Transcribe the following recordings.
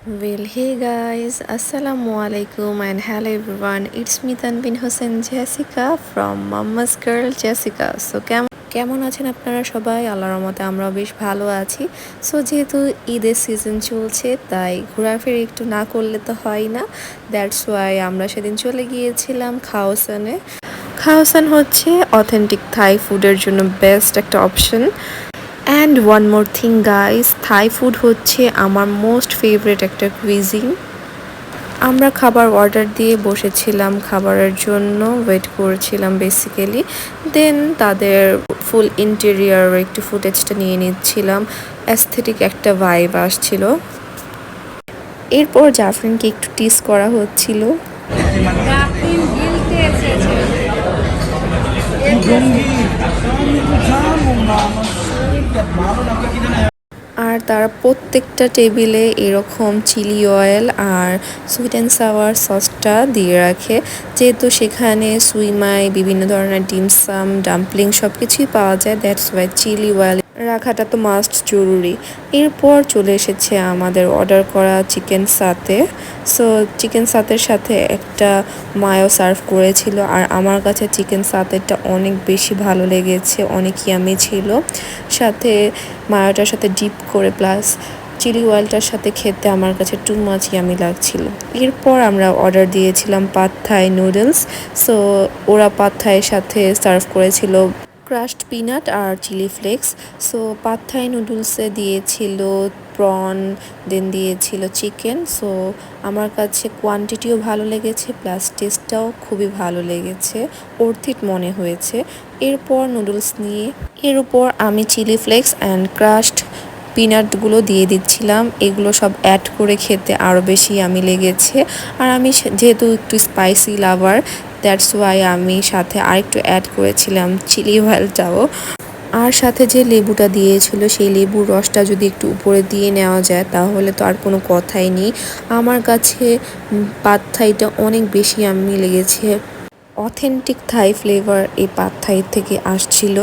Well, hey guys, Assalamu alaikum and hello everyone. It's me Tanvin Hossein Jessica from Mama's Girl Jessica. So কেমন আছেন আপনারা সবাই? আল্লাহর রহমতে আমরাও বেশ ভালো আছি। সো যেহেতু ঈদের সিজন চলছে তাই ঘোরাফেরা একটু না করলে তো হয় না। দ্যাটস ওয়াই আমরা সেদিন চলে গিয়েছিলাম খাওসানে। খাওসান হচ্ছে অথেন্টিক থাই ফুডের জন্য বেস্ট একটা option. And one more thing guys, Thai food হচ্ছে আমার মোস্ট ফেভারিট একটা কুইজিন। আমরা খাবার অর্ডার দিয়ে বসেছিলাম খাবারের জন্য, ওয়েট করেছিলাম বেসিক্যালি। দেন তাদের ফুল ইন্টেরিয়ার একটু ফুটেজটা নিয়ে নিচ্ছিলাম। অ্যাস্থেটিক একটা ভাইব আসছিল। এরপর জাফরিনকে একটু টিস করা হচ্ছিল। আর তারা প্রত্যেকটা টেবিলে এরকম চিলি অয়েল আর সুইট অ্যান্ড সাওয়ার সসটা দিয়ে রাখে, যেহেতু সেখানে সুইমাই, বিভিন্ন ধরনের ডিমসাম, ডাম্পলিং সব কিছুই পাওয়া যায়। দ্যাটস ওয়াই চিলি অয়েল রাখাটা তো মাস্ট জরুরি। এরপর চলে এসেছে আমাদের অর্ডার করা চিকেন সাতে। সো চিকেন সাতের সাথে একটা মায়ো সার্ভ করেছিল, আর আমার কাছে চিকেন সাতেরটা অনেক বেশি ভালো লেগেছে, অনেক ইয়ামি ছিল। সাথে মায়োটার সাথে ডিপ করে প্লাস চিলি অয়েলটার সাথে খেতে আমার কাছে টু মাচ ইয়ামি লাগছিল। এরপর আমরা অর্ডার দিয়েছিলাম পাদ থাই নুডলস। সো ওরা পাদ থাইয়ের সাথে সার্ভ করেছিল ক্রাশড পিনাট আর চিলি ফ্লেক্স। সো পাদ থাই নুডলসে দিয়েছিল প্রন, দেন দিয়েছিল চিকেন। সো আমার কাছে কোয়ান্টিটিও ভালো লেগেছে প্লাস টেস্টটাও খুবই ভালো লেগেছে, অর্থিত মনে হয়েছে। এরপর নুডলস নিয়ে এর উপর আমি চিলি ফ্লেক্স অ্যান্ড ক্রাশড পিনাটগুলো দিয়ে দিচ্ছিলাম। এগুলো সব অ্যাড করে খেতে আরও বেশি আমি লেগেছে। আর আমি যেহেতু একটু স্পাইসি লাভার, দ্যাটস ওয়াই আমি সাথে আরেকটু অ্যাড করেছিলাম চিলি অয়েলটাও। আর সাথে যে লেবুটা দিয়েছিল সেই লেবুর রসটা যদি একটু উপরে দিয়ে নেওয়া যায় তাহলে তো আর কোনো কথাই নেই। আমার কাছে পাদ থাইটা অনেক বেশি আমি লেগেছে, অথেন্টিক থাই ফ্লেভার এই পাদ থাই থেকে আসছিল।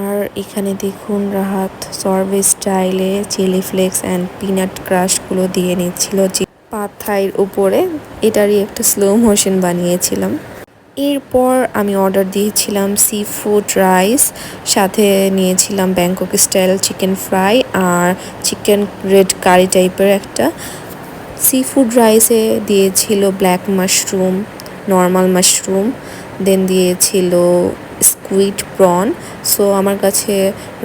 আর এখানে দেখুন রাহাত সর্ভে স্টাইলে চিলি ফ্লেক্স অ্যান্ড পিনাট ক্রাশগুলো দিয়ে নিচ্ছিল পাদ থাইয়ের উপরে। এটারই একটা স্লো মোশন বানিয়েছিলাম। এরপর আমি অর্ডার দিয়েছিলাম সি ফুড রাইস, সাথে নিয়েছিলাম ব্যাংকক স্টাইল চিকেন ফ্রাই আর চিকেন রেড কারি টাইপের একটা। সি ফুড রাইসে দিয়েছিল ব্ল্যাক মাশরুম, নর্মাল মাশরুম, দেন দিয়েছিল স্কুইড প্রন। সো আমার কাছে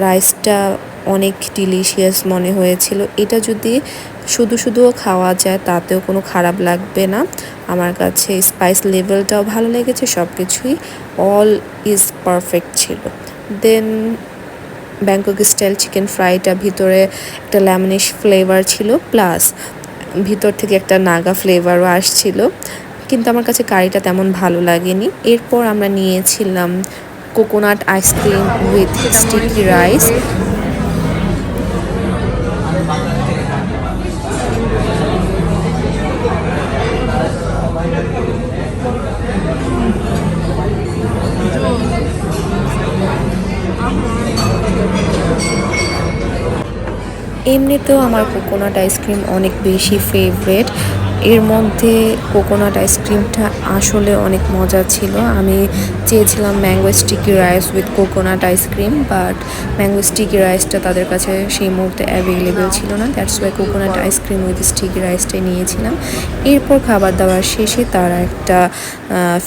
রাইসটা অনেক ডিলিশিয়াস মনে হয়েছিল। এটা যদি শুধুও খাওয়া যায় তাতেও কোনো খারাপ লাগবে না। আমার কাছে স্পাইস লেভেলটাও ভালো লেগেছে, সব কিছুই অল ইজ পারফেক্ট ছিল। দেন ব্যাংকক স্টাইল চিকেন ফ্রাইটা ভিতরে একটা লেমনিশ ফ্লেভার ছিল, প্লাস ভিতর থেকে একটা নাগা ফ্লেভারও আসছিল, কিন্তু আমার কাছে কারিটা তেমন ভালো লাগেনি। এরপর আমরা নিয়েছিলাম coconut ice cream with sticky rice. এমনিতেও আমার কোকোনাট আইসক্রিম অনেক বেশি ফেভারেট। এর মধ্যে কোকোনাট আইসক্রিমটা আসলে অনেক মজা ছিল। আমি চেয়েছিলাম mango sticky rice with coconut ice cream, but mango sticky রাইসটা তাদের কাছে সেই মুহূর্তে অ্যাভেলেবেল ছিল না। That's why coconut ice cream with sticky রাইসটাই নিয়েছিলাম। এরপর খাবার দাবার শেষে তারা একটা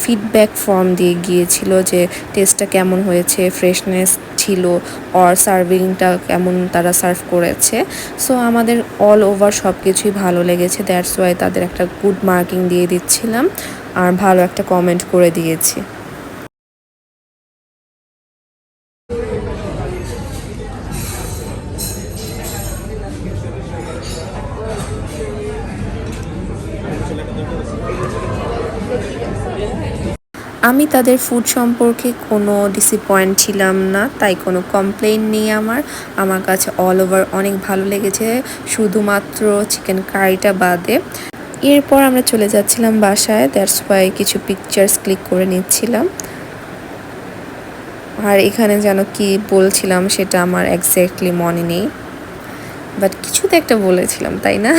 ফিডব্যাক ফর্ম দিয়ে গিয়েছিল যে টেস্টটা কেমন হয়েছে, ফ্রেশনেস ছিল, অর সার্ভিংটা কেমন তারা সার্ভ করেছে। সো আমাদের অল ওভার সব কিছুই ভালো লেগেছে। দ্যাটস ওয়াই তাদের একটা গুড মার্কিং দিয়ে দিচ্ছিলাম আর ভালো একটা কমেন্ট করে দিয়েছি। আমি তাদের ফুড সম্পর্কে কোনো ডিসঅ্যাপয়েন্ট ছিলাম না, তাই কোনো কমপ্লেইন নেই আমার কাছে অল ওভার অনেক ভালো লেগেছে, শুধুমাত্র চিকেন কারিটা বাদে। এরপর আমরা চলে যাচ্ছিলাম বাসায়, দ্যাটস ওয়াই কিছু পিকচার্স ক্লিক করে নিচ্ছিলাম। আর এখানে যেন কি বলছিলাম সেটা আমার এক্স্যাক্টলি মনে নেই। বাট কিছু তো একটা বলেছিলাম, তাই না?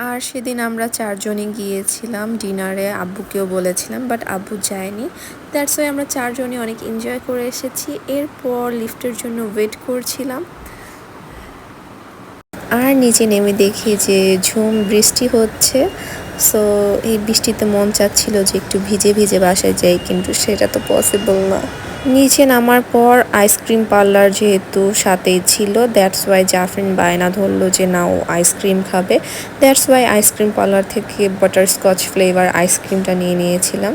আর সেদিন আমরা 4 জনই গিয়েছিলাম ডিনারে, আব্বুকেও বলেছিলাম বাট আব্বু যায়নি। দ্যাটস ওয়াই আমরা 4 জনই অনেক এনজয় করে এসেছি। এরপর লিফটের জন্য ওয়েট করছিলাম। আর নিচে নেমে দেখি যে ঝুম বৃষ্টি হচ্ছে। সো এই বৃষ্টিতে মন চাচ্ছিল যে একটু ভিজে ভিজে বাসায় যাই, কিন্তু সেটা তো পসিবল না। নিচে নামার পর আইসক্রিম পার্লার যেহেতু সাথেই ছিল, দ্যাটস ওয়াই জাফরিন বায়না ধরলো যে না ও আইসক্রিম খাবে। দ্যাটস ওয়াই আইসক্রিম পার্লার থেকে বাটারস্কচ ফ্লেভার আইসক্রিমটা নিয়ে নিয়েছিলাম।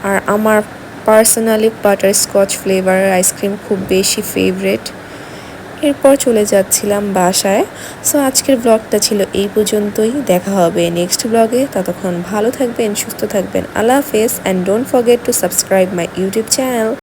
আর আমার পার্সোনালি বাটারস্কচ ফ্লেভারের আইসক্রিম খুব বেশি ফেভারেট। এরপর চলে যাচ্ছিলাম বাসায়। সো আজকের ব্লগটা ছিল এই পর্যন্তই। দেখা হবে নেক্সট ব্লগে। ততক্ষণ ভালো থাকবেন, সুস্থ থাকবেন। আল্লাহ হাফেজ, and don't forget to subscribe my YouTube channel.